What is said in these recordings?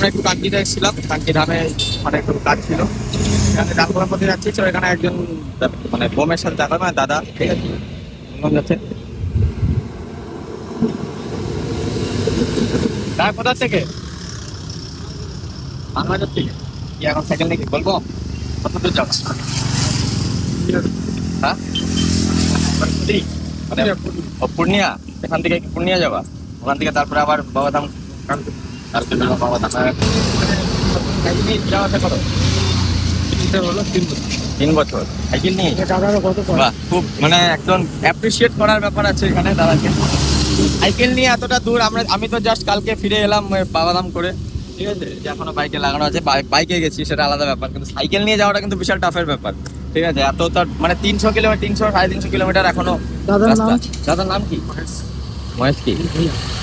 আমরা একটু কাঞ্চিতে এসেছিলাম, কাঞ্চি ধামে মানে একটু কাজ ছিল, এখানে ডাকুয়ার মধ্যে যাচ্ছি। তো এখানে একজন মানে বোমের সাথে দেখা, মানে দাদা, ঠিক আছে, যাচ্ছে। কোথা থেকে? বাংলাদেশ থেকে। কি এখন সাইকেল নাকি বলবো? কত দূর যাবো? হ্যাঁ, মানে পূর্ণিয়া। এখান থেকে কি পূর্ণিয়া যাবা? ওখান থেকে তারপরে আবার বাবাধাম, তারপরে বাবাধাম যাওয়া আসা করো। 3 বছর সাইকেল নিয়ে। বাহ, খুব মানে একদম অ্যাপ্রিসিয়েট করার ব্যাপার আছে এখানে দাদাকে। সাইকেল নিয়ে এতটা দূর আমি তো জাস্ট কালকে ফিরে এলাম বাবাধাম করে, ঠিক আছে, যে এখনো বাইকে লাগানো আছে। বাইকে গেছি সেটা আলাদা ব্যাপার, কিন্তু সাইকেল নিয়ে যাওয়াটা কিন্তু বিশাল টাফের ব্যাপার, ঠিক আছে। এত তার মানে 300 কিলোমিটার, 300-350 কিলোমিটার এখনো রাস্তা। দাদার নাম কি? মহেশ কি?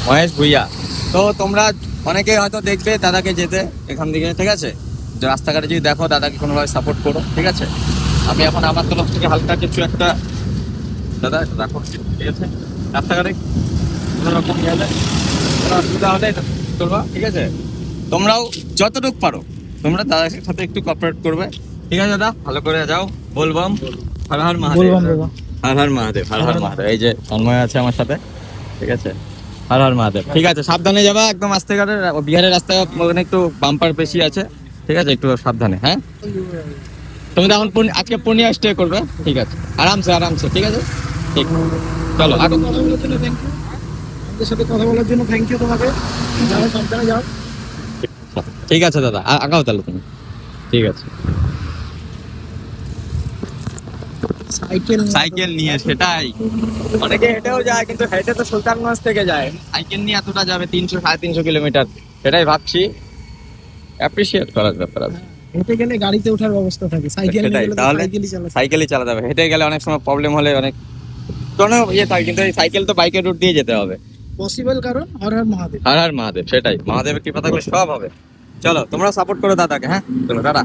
মহেশ ভুইয়া। তো তোমরা অনেকে হয়তো দেখবে দাদাকে যেতে এখান থেকে, ঠিক আছে। যে রাস্তাঘাটে যদি দেখো দাদাকে কোনোভাবে সাপোর্ট করো, ঠিক আছে। আমি এখন আমার তরফ থেকে হালকা কিছু একটা দাদা রাখো, ঠিক আছে। রাস্তাঘাটে কোনো রকম গেলে কোনো অসুবিধা হলে করবো, ঠিক আছে। তোমরাও যতটুকু পারো তোমরা দাদার সাথে একটু কোঅপারেট করবে, ঠিক আছে দাদা। ভালো করে যাও, বলবাম হর হর মহাদেব, হর হর মহাদেব, হর হর মহাদেব। এই যে তন্ময় আছে আমার সাথে, ঠিক আছে। হর হর মহাদেব, ঠিক আছে। সাবধানে যাবা, একদম আস্তে করে। বিহারের রাস্তায় ওখানে একটু বাম্পার বেশি আছে, ঠিক আছে, একটু সাবধানে। হ্যাঁ, তুমি তো এখন আজকে পূর্ণিয়া স্টে করবে, ঠিক আছে। আরামসে আরামসে, ঠিক আছে, ঠিক। চলো আগে আমাদের সাথে কথা বলার জন্য থ্যাংক ইউ তোমাকে। যাও, সাবধানে যাও। ঠিক আছে দাদা, আগাও তাহলে তুমি, ঠিক আছে। সাইকেল নিয়ে, সেটাই। অনেকে হেঁটেও যায়, কিন্তু হেঁটে তো সুলতানগঞ্জ থেকে যায়, সাইকেল নিয়ে এতটা যাবে 300-350 কিলোমিটার। সেটাই ভাবছি, অ্যাপ্রিসিয়েট করার ব্যাপার আছে। হেঁটে গেলে গাড়িতে ওঠার ব্যবস্থা থাকে, সাইকেল নিয়ে গেলে তো তাহলে সাইকেলই চালাতে। সাইকেলই চালাতে হবে। হেঁটে গেলে অনেক সময় প্রবলেম হলে অনেক কোনো ইয়ে থাকে, কিন্তু এই সাইকেল তো বাইকের রুট দিয়ে যেতে হবে। পসিবল, কারণ হর হর মহাদেব। হর হর মহাদেব, সেটাই। মহাদেবের কৃপা থাকলে সব হবে। চলো তোমরা সাপোর্ট করো দাদাকে, হ্যাঁ, চলো টাটা।